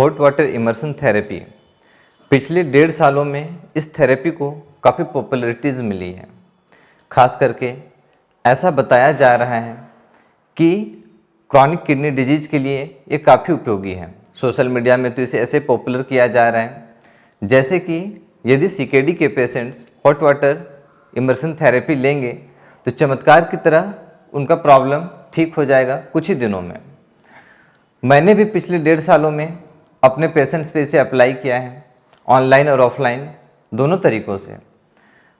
Hot water immersion therapy. पिछले 1.5 सालों में इस थेरेपी को काफ़ी पॉपुलैरिटीज़ मिली है। खास करके ऐसा बताया जा रहा है कि क्रॉनिक किडनी डिजीज़ के लिए ये काफ़ी उपयोगी है। सोशल मीडिया में तो इसे ऐसे पॉपुलर किया जा रहा है जैसे कि यदि सीकेडी के patients hot water immersion therapy लेंगे तो चमत्कार की तरह उनका प्रॉब्लम ठीक हो जाएगा कुछ ही दिनों में। मैंने भी पिछले 1.5 सालों में अपने पेशेंट्स पे इसे अप्लाई किया है, ऑनलाइन और ऑफलाइन दोनों तरीक़ों से।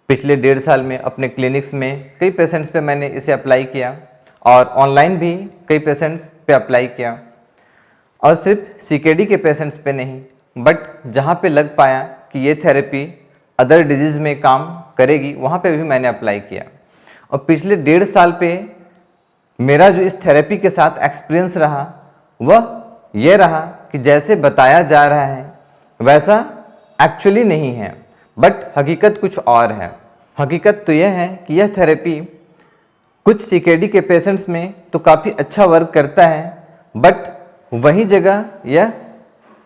पिछले 1.5 साल में अपने क्लिनिक्स में कई पेशेंट्स पे मैंने इसे अप्लाई किया और ऑनलाइन भी कई पेशेंट्स पे अप्लाई किया, और सिर्फ सीकेडी के पेशेंट्स पे नहीं, बट जहाँ पे लग पाया कि ये थेरेपी अदर डिजीज़ में काम करेगी वहाँ पे भी मैंने अप्लाई किया। और पिछले 1.5 साल पे मेरा जो इस थेरेपी के साथ एक्सपीरियंस रहा वह यह रहा कि जैसे बताया जा रहा है वैसा एक्चुअली नहीं है, बट हकीकत कुछ और है। हकीकत तो यह है कि यह थेरेपी कुछ सीकेडी के पेशेंट्स में तो काफ़ी अच्छा वर्क करता है, बट वही जगह यह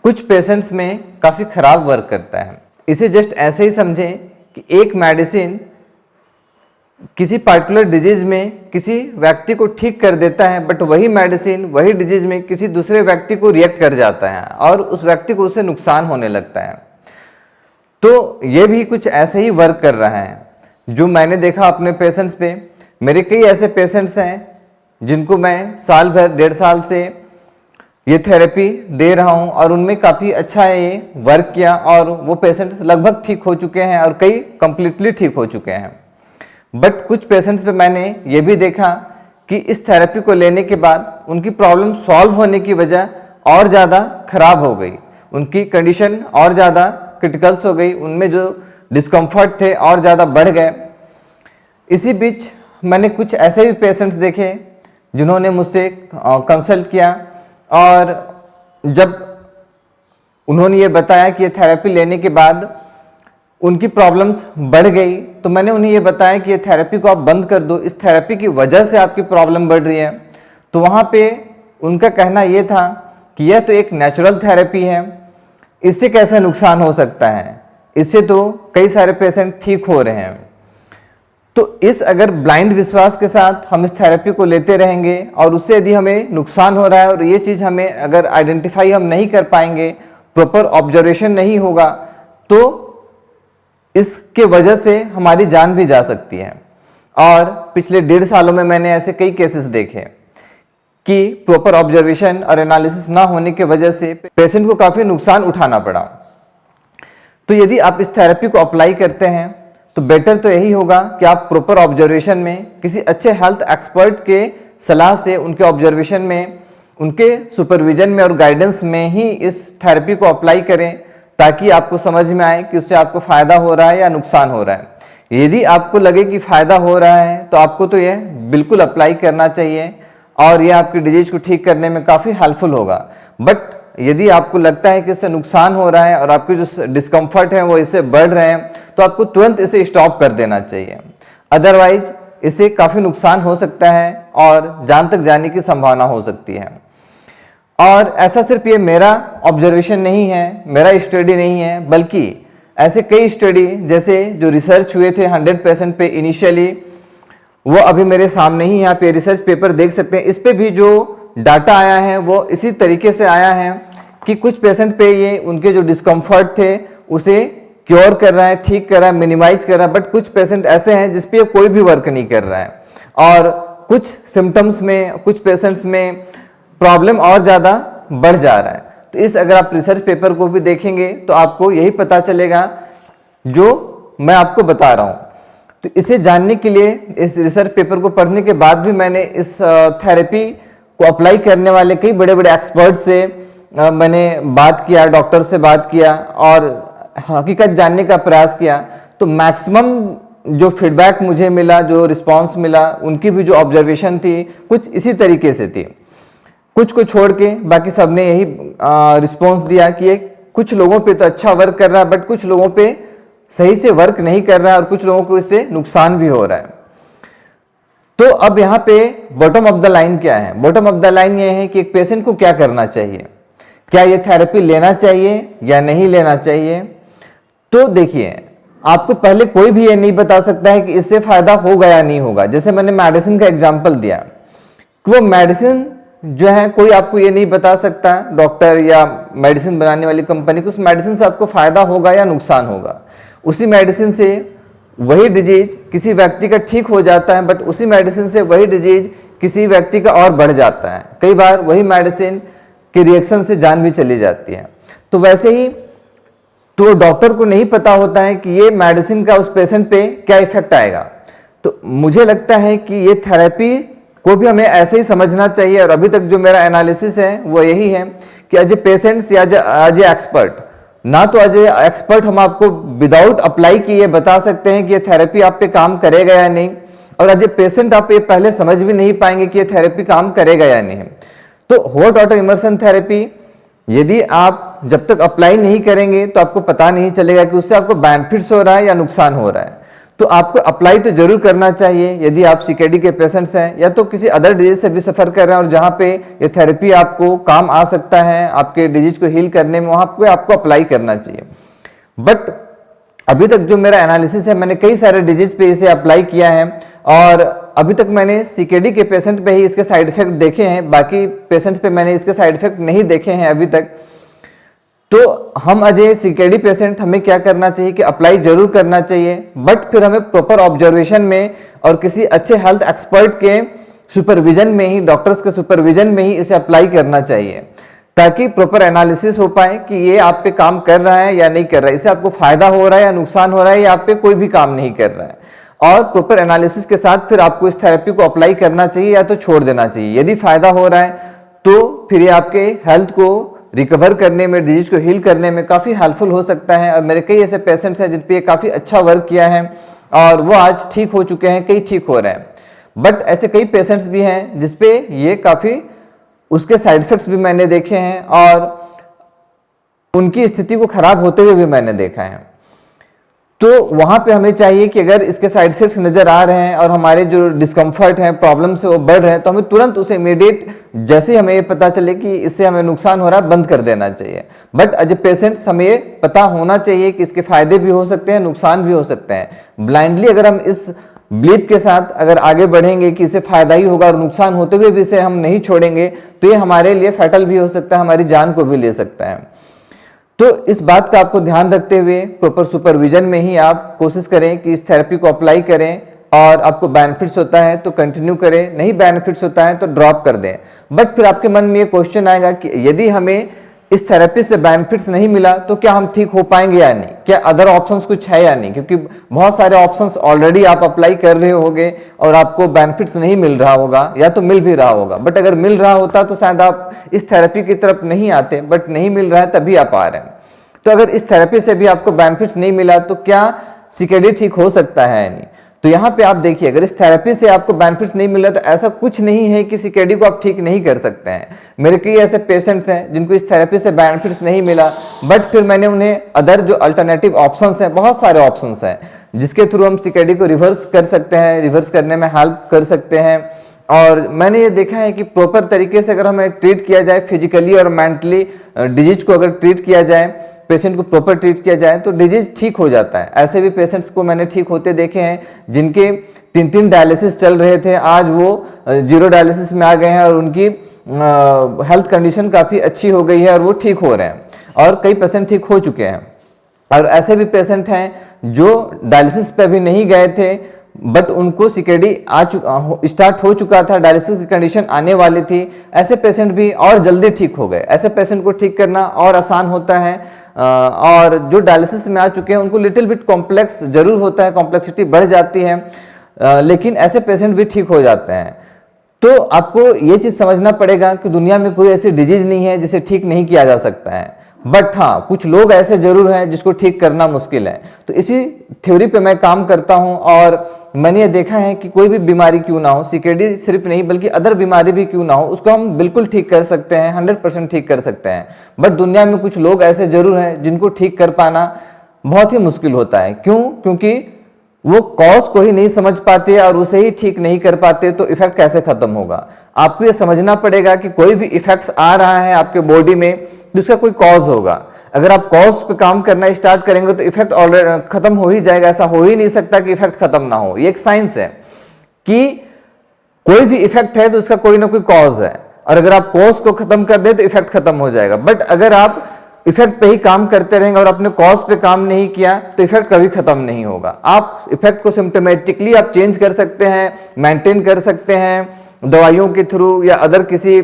कुछ पेशेंट्स में काफ़ी ख़राब वर्क करता है। इसे जस्ट ऐसे ही समझें कि एक मेडिसिन किसी पार्टिकुलर डिजीज़ में किसी व्यक्ति को ठीक कर देता है, बट वही मेडिसिन वही डिजीज़ में किसी दूसरे व्यक्ति को रिएक्ट कर जाता है और उस व्यक्ति को उससे नुकसान होने लगता है। तो ये भी कुछ ऐसे ही वर्क कर रहा है जो मैंने देखा अपने पेशेंट्स पे। मेरे कई ऐसे पेशेंट्स हैं जिनको मैं साल भर 1.5 साल से ये थेरेपी दे रहा हूँ और उनमें काफ़ी अच्छा ये वर्क किया और वो पेशेंट्स लगभग ठीक हो चुके हैं और कई कम्प्लीटली ठीक हो चुके हैं। बट कुछ पेशेंट्स पे मैंने ये भी देखा कि इस थेरेपी को लेने के बाद उनकी प्रॉब्लम सॉल्व होने की वजह और ज़्यादा ख़राब हो गई, उनकी कंडीशन और ज़्यादा क्रिटिकल्स हो गई, उनमें जो डिस्कम्फर्ट थे और ज़्यादा बढ़ गए। इसी बीच मैंने कुछ ऐसे भी पेशेंट्स देखे जिन्होंने मुझसे कंसल्ट किया और जब उन्होंने ये बताया कि ये थेरेपी लेने के बाद उनकी प्रॉब्लम्स बढ़ गई, तो मैंने उन्हें ये बताया कि ये थेरेपी को आप बंद कर दो, इस थेरेपी की वजह से आपकी प्रॉब्लम बढ़ रही है। तो वहाँ पे उनका कहना ये था कि यह तो एक नेचुरल थेरेपी है, इससे कैसे नुकसान हो सकता है, इससे तो कई सारे पेशेंट ठीक हो रहे हैं। तो इस अगर ब्लाइंड विश्वास के साथ हम इस थेरेपी को लेते रहेंगे और उससे यदि हमें नुकसान हो रहा है और ये चीज़ हमें अगर आइडेंटिफाई हम नहीं कर पाएंगे, प्रॉपर ऑब्जर्वेशन नहीं होगा, तो इसके वजह से हमारी जान भी जा सकती है। और पिछले 1.5 सालों में मैंने ऐसे कई केसेस देखे कि प्रॉपर ऑब्जर्वेशन और एनालिसिस ना होने की वजह से पेशेंट को काफ़ी नुकसान उठाना पड़ा। तो यदि आप इस थेरेपी को अप्लाई करते हैं तो बेटर तो यही होगा कि आप प्रॉपर ऑब्जर्वेशन में किसी अच्छे हेल्थ एक्सपर्ट के सलाह से, उनके ऑब्जर्वेशन में, उनके सुपरविजन में और गाइडेंस में ही इस थेरेपी को अप्लाई करें, ताकि आपको समझ में आए कि उससे आपको फ़ायदा हो रहा है या नुकसान हो रहा है। यदि आपको लगे कि फ़ायदा हो रहा है तो आपको तो यह बिल्कुल अप्लाई करना चाहिए और यह आपकी डिजीज को ठीक करने में काफ़ी हेल्पफुल होगा। बट यदि आपको लगता है कि इससे नुकसान हो रहा है और आपके जो डिस्कम्फर्ट है वो इससे बढ़ रहे हैं, तो आपको तुरंत इसे स्टॉप कर देना चाहिए। अदरवाइज इससे काफ़ी नुकसान हो सकता है और जान तक जाने की संभावना हो सकती है। और ऐसा सिर्फ ये मेरा ऑब्जर्वेशन नहीं है, मेरा स्टडी नहीं है, बल्कि ऐसे कई स्टडी जैसे जो रिसर्च हुए थे 100% पे इनिशियली, वो अभी मेरे सामने ही यहाँ पे रिसर्च पेपर देख सकते हैं। इस पे भी जो डाटा आया है वो इसी तरीके से आया है कि कुछ पेशेंट पे ये उनके जो डिस्कम्फर्ट थे उसे क्योर कर रहा है, ठीक कर रहा है, मिनिमाइज कर रहा है, बट कुछ पेशेंट ऐसे हैं जिस पे कोई भी वर्क नहीं कर रहा है और कुछ सिम्टम्स में, कुछ पेशेंट्स में प्रॉब्लम और ज़्यादा बढ़ जा रहा है। तो इस अगर आप रिसर्च पेपर को भी देखेंगे तो आपको यही पता चलेगा जो मैं आपको बता रहा हूँ। तो इसे जानने के लिए, इस रिसर्च पेपर को पढ़ने के बाद भी मैंने इस थेरेपी को अप्लाई करने वाले कई बड़े बड़े एक्सपर्ट से मैंने बात किया, डॉक्टर से बात किया और हकीकत जानने का प्रयास किया। तो मैक्सिमम जो फीडबैक मुझे मिला, जो रिस्पॉन्स मिला, उनकी भी जो ऑब्जर्वेशन थी कुछ इसी तरीके से थी। कुछ को छोड़ के बाकी सब ने यही रिस्पॉन्स दिया कि ये कुछ लोगों पे तो अच्छा वर्क कर रहा है, बट कुछ लोगों पे सही से वर्क नहीं कर रहा है और कुछ लोगों को इससे नुकसान भी हो रहा है। तो अब यहाँ पे बॉटम ऑफ द लाइन क्या है? बॉटम ऑफ द लाइन ये है कि एक पेशेंट को क्या करना चाहिए, क्या ये थेरेपी लेना चाहिए या नहीं लेना चाहिए। तो देखिए, आपको पहले कोई भी ये नहीं बता सकता है कि इससे फायदा होगा या नहीं होगा। जैसे मैंने मेडिसिन का एग्जांपल दिया कि वो मेडिसिन जो है कोई आपको ये नहीं बता सकता, डॉक्टर या मेडिसिन बनाने वाली कंपनी को, उस मेडिसिन से आपको फायदा होगा या नुकसान होगा। उसी मेडिसिन से वही डिजीज किसी व्यक्ति का ठीक हो जाता है, बट उसी मेडिसिन से वही डिजीज किसी व्यक्ति का और बढ़ जाता है। कई बार वही मेडिसिन के रिएक्शन से जान भी चली जाती है। तो वैसे ही तो डॉक्टर को नहीं पता होता है कि ये मेडिसिन का उस पेशेंट पे क्या इफेक्ट आएगा। तो मुझे लगता है कि ये थेरेपी को भी हमें ऐसे ही समझना चाहिए। और अभी तक जो मेरा एनालिसिस है वो यही है कि एज ए पेशेंट्स या एज ए एक्सपर्ट, ना तो एज ए एक्सपर्ट हम आपको विदाउट अप्लाई किए बता सकते हैं कि ये थेरेपी आप पे काम करेगा या नहीं, और एज ए पेशेंट आप ये पहले समझ भी नहीं पाएंगे कि ये थेरेपी काम करेगा या नहीं। तो हॉट ऑटो इमर्शन थेरेपी यदि आप जब तक अप्लाई नहीं करेंगे तो आपको पता नहीं चलेगा कि उससे आपको बेनिफिट्स हो रहा है या नुकसान हो रहा है। तो आपको अप्लाई तो जरूर करना चाहिए यदि आप सीकेडी के पेशेंट्स हैं या तो किसी अदर डिजीज से भी सफर कर रहे हैं और जहां पे ये थेरेपी आपको काम आ सकता है आपके डिजीज को हील करने में, वहां पे आपको अप्लाई करना चाहिए। बट अभी तक जो मेरा एनालिसिस है, मैंने कई सारे डिजीज पे इसे अप्लाई किया है और अभी तक मैंने सीकेडी के पेशेंट पे ही इसके साइड इफेक्ट देखे हैं, बाकी पेशेंट्स पे मैंने इसके साइड इफेक्ट नहीं देखे हैं अभी तक। तो हम एज ए सीकेडी पेशेंट हमें क्या करना चाहिए कि अप्लाई जरूर करना चाहिए, बट फिर हमें प्रॉपर ऑब्जर्वेशन में और किसी अच्छे हेल्थ एक्सपर्ट के सुपरविजन में ही, डॉक्टर्स के सुपरविजन में ही इसे अप्लाई करना चाहिए, ताकि प्रॉपर एनालिसिस हो पाए कि ये आप पे काम कर रहा है या नहीं कर रहा है, इससे आपको फायदा हो रहा है या नुकसान हो रहा है या आप पे कोई भी काम नहीं कर रहा है। और प्रॉपर एनालिसिस के साथ फिर आपको इस थेरेपी को अप्लाई करना चाहिए या तो छोड़ देना चाहिए। यदि फायदा हो रहा है तो फिर ये आपके हेल्थ को रिकवर करने में, डिजीज को हील करने में काफ़ी हेल्पफुल हो सकता है। और मेरे कई ऐसे पेशेंट्स हैं जिन पे काफ़ी अच्छा वर्क किया है और वो आज ठीक हो चुके हैं, कई ठीक हो रहे हैं। बट ऐसे कई पेशेंट्स भी हैं जिसपे ये काफ़ी उसके साइड इफेक्ट्स भी मैंने देखे हैं और उनकी स्थिति को खराब होते हुए भी मैंने देखा है। तो वहां पे हमें चाहिए कि अगर इसके साइड इफेक्ट्स नजर आ रहे हैं और हमारे जो डिस्कम्फर्ट हैं, प्रॉब्लम्स है वो बढ़ रहे हैं, तो हमें तुरंत उसे इमीडिएट, जैसे ही हमें ये पता चले कि इससे हमें नुकसान हो रहा है, बंद कर देना चाहिए। बट एज ए पेशेंट्स हमें ये पता होना चाहिए कि इसके फायदे भी हो सकते हैं, नुकसान भी हो सकते हैं। ब्लाइंडली अगर हम इस बिलीफ के साथ अगर आगे बढ़ेंगे कि इससे फायदा ही होगा और नुकसान होते हुए भी इसे हम नहीं छोड़ेंगे, तो ये हमारे लिए फैटल भी हो सकता है, हमारी जान को भी ले सकता है। तो इस बात का आपको ध्यान रखते हुए प्रॉपर सुपरविजन में ही आप कोशिश करें कि इस थेरेपी को अप्लाई करें और आपको बेनिफिट्स होता है तो कंटिन्यू करें, नहीं बेनिफिट्स होता है तो ड्रॉप कर दें। बट फिर आपके मन में ये क्वेश्चन आएगा कि यदि हमें इस थेरेपी से बेनिफिट्स नहीं मिला तो क्या हम ठीक हो पाएंगे या नहीं, क्या अदर ऑप्शंस कुछ है या नहीं, क्योंकि बहुत सारे ऑप्शंस ऑलरेडी आप अप्लाई कर रहे होंगे और आपको बेनिफिट्स नहीं मिल रहा होगा या तो मिल भी रहा होगा। बट अगर मिल रहा होता तो शायद आप इस थेरेपी की तरफ नहीं आते, बट नहीं मिल रहा है तभी आप आ रहे हैं। तो अगर इस थेरेपी से भी आपको बेनिफिट्स नहीं मिला तो क्या सीकेडी ठीक हो सकता है या नहीं। तो यहाँ पे आप देखिए, अगर इस थेरेपी से आपको बेनिफिट्स नहीं मिला तो ऐसा कुछ नहीं है कि सीकेडी को आप ठीक नहीं कर सकते हैं। मेरे कई ऐसे पेशेंट्स हैं जिनको इस थेरेपी से बेनिफिट्स नहीं मिला, बट फिर मैंने उन्हें अदर जो अल्टरनेटिव ऑप्शंस हैं, बहुत सारे ऑप्शंस हैं जिसके थ्रू हम सीकेडी को रिवर्स कर सकते हैं, रिवर्स करने में हेल्प कर सकते हैं। और मैंने ये देखा है कि प्रॉपर तरीके से अगर हमें ट्रीट किया जाए, फिजिकली और मेंटली डिजीज को अगर ट्रीट किया जाए, पेशेंट को प्रॉपर ट्रीट किया जाए तो डिजीज ठीक हो जाता है। ऐसे भी पेशेंट्स को मैंने ठीक होते देखे हैं जिनके 3 डायलिसिस चल रहे थे, आज वो 0 डायलिसिस में आ गए हैं और उनकी हेल्थ कंडीशन काफ़ी अच्छी हो गई है और वो ठीक हो रहे हैं और कई पेशेंट ठीक हो चुके हैं। और ऐसे भी पेशेंट हैं जो डायलिसिस पे भी नहीं गए थे बट उनको सीकेडी स्टार्ट हो चुका था, डायलिसिस की कंडीशन आने वाली थी, ऐसे पेशेंट भी और जल्दी ठीक हो गए। ऐसे पेशेंट को ठीक करना और आसान होता है और जो डायलिसिस में आ चुके हैं उनको लिटिल बिट कॉम्प्लेक्स जरूर होता है, कॉम्प्लेक्सिटी बढ़ जाती है, लेकिन ऐसे पेशेंट भी ठीक हो जाते हैं। तो आपको ये चीज़ समझना पड़ेगा कि दुनिया में कोई ऐसी डिजीज नहीं है जिसे ठीक नहीं किया जा सकता है, बट हाँ कुछ लोग ऐसे जरूर हैं जिसको ठीक करना मुश्किल है। तो इसी थ्योरी पे मैं काम करता हूँ और मैंने ये देखा है कि कोई भी बीमारी क्यों ना हो, सीकेडी सिर्फ नहीं बल्कि अदर बीमारी भी क्यों ना हो, उसको हम बिल्कुल ठीक कर सकते हैं, 100% ठीक कर सकते हैं। बट दुनिया में कुछ लोग ऐसे जरूर हैं जिनको ठीक कर पाना बहुत ही मुश्किल होता है। क्यों? क्योंकि वो कॉज को ही नहीं समझ पाते और उसे ही ठीक नहीं कर पाते तो इफेक्ट कैसे खत्म होगा। आपको ये समझना पड़ेगा कि कोई भी इफेक्ट्स आ रहा है आपके बॉडी में तो उसका कोई कॉज होगा। अगर आप कॉज पे काम करना स्टार्ट करेंगे तो इफेक्ट ऑलरेडी खत्म हो ही जाएगा। ऐसा हो ही नहीं सकता कि इफेक्ट खत्म ना हो। ये एक साइंस है कि कोई भी इफेक्ट है तो उसका कोई ना कोई कॉज है, और अगर आप कॉज को खत्म कर दे तो इफेक्ट खत्म हो जाएगा। बट अगर आप इफेक्ट पे ही काम करते रहेंगे और अपने कॉज पे काम नहीं किया तो इफेक्ट कभी खत्म नहीं होगा। आप इफेक्ट को सिम्टोमेटिकली आप चेंज कर सकते हैं, मेंटेन कर सकते हैं दवाइयों के थ्रू या अदर किसी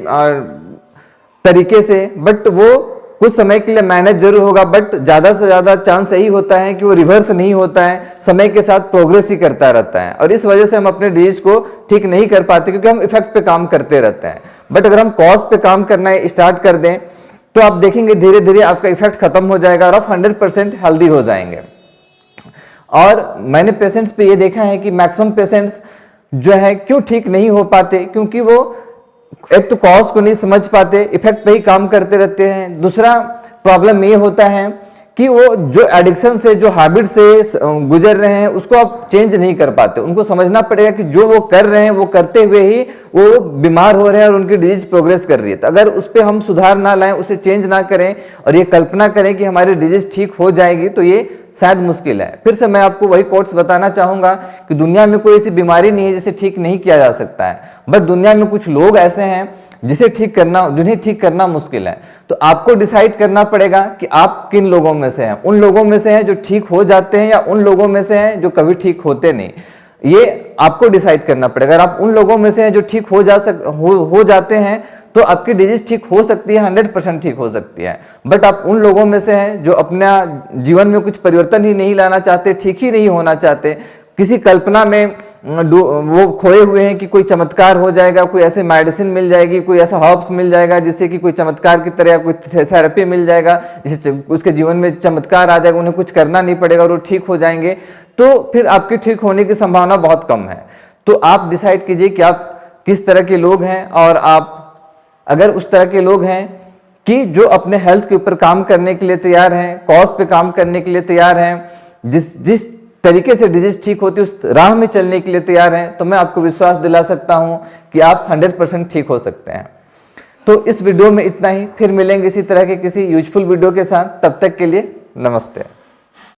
तरीके से, बट वो कुछ समय के लिए मैनेज जरूर होगा, बट ज्यादा से ज्यादा चांस यही होता है कि वो रिवर्स नहीं होता है, समय के साथ प्रोग्रेस ही करता रहता है। और इस वजह से हम अपने डिजीज को ठीक नहीं कर पाते क्योंकि हम इफेक्ट पे काम करते रहते हैं। बट अगर हम कॉज पे काम करना स्टार्ट कर दें तो आप देखेंगे धीरे धीरे आपका इफेक्ट खत्म हो जाएगा और आप 100% हेल्दी हो जाएंगे। और मैंने पेशेंट्स पे ये देखा है कि मैक्सिमम पेशेंट्स जो है क्यों ठीक नहीं हो पाते, क्योंकि वो एक तो कॉज को नहीं समझ पाते, इफेक्ट पे ही काम करते रहते हैं। दूसरा प्रॉब्लम ये होता है कि वो जो एडिक्शन से, जो हैबिट से गुजर रहे हैं उसको आप चेंज नहीं कर पाते। उनको समझना पड़ेगा कि जो वो कर रहे हैं वो करते हुए ही वो बीमार हो रहे हैं और उनकी डिजीज प्रोग्रेस कर रही है। तो अगर उस पर हम सुधार ना लाएं, उसे चेंज ना करें और ये कल्पना करें कि हमारी डिजीज ठीक हो जाएगी तो ये शायद मुश्किल है। फिर से मैं आपको वही कोट्स बताना चाहूंगा कि दुनिया में कोई ऐसी बीमारी नहीं है जिसे ठीक नहीं किया जा सकता है, बट दुनिया में कुछ लोग ऐसे हैं जिन्हें ठीक करना मुश्किल है। तो आपको डिसाइड करना पड़ेगा कि आप किन लोगों में से हैं। उन लोगों में से हैं जो ठीक हो जाते हैं या उन लोगों में से हैं जो कभी ठीक होते नहीं, ये आपको डिसाइड करना पड़ेगा। अगर आप उन लोगों में से हैं जो ठीक हो जाते हैं तो आपकी डिजीज ठीक हो सकती है, 100% ठीक हो सकती है। बट आप उन लोगों में से हैं जो अपना जीवन में कुछ परिवर्तन ही नहीं लाना चाहते, ठीक ही नहीं होना चाहते, किसी कल्पना में वो खोए हुए हैं कि कोई चमत्कार हो जाएगा, कोई ऐसे मेडिसिन मिल जाएगी, कोई ऐसा हर्ब्स मिल जाएगा जिससे कि कोई चमत्कार की तरह कोई थेरेपी मिल जाएगा जिससे उसके जीवन में चमत्कार आ जाएगा, उन्हें कुछ करना नहीं पड़ेगा और वो ठीक हो जाएंगे, तो फिर आपकी ठीक होने की संभावना बहुत कम है। तो आप डिसाइड कीजिए कि आप किस तरह के लोग हैं, और आप अगर उस तरह के लोग हैं कि जो अपने हेल्थ के ऊपर काम करने के लिए तैयार हैं, कॉज पे काम करने के लिए तैयार हैं, जिस तरीके से डिजीज ठीक होती है उस राह में चलने के लिए तैयार हैं, तो मैं आपको विश्वास दिला सकता हूं कि आप 100% ठीक हो सकते हैं। तो इस वीडियो में इतना ही, फिर मिलेंगे इसी तरह के किसी यूजफुल वीडियो के साथ। तब तक के लिए नमस्ते।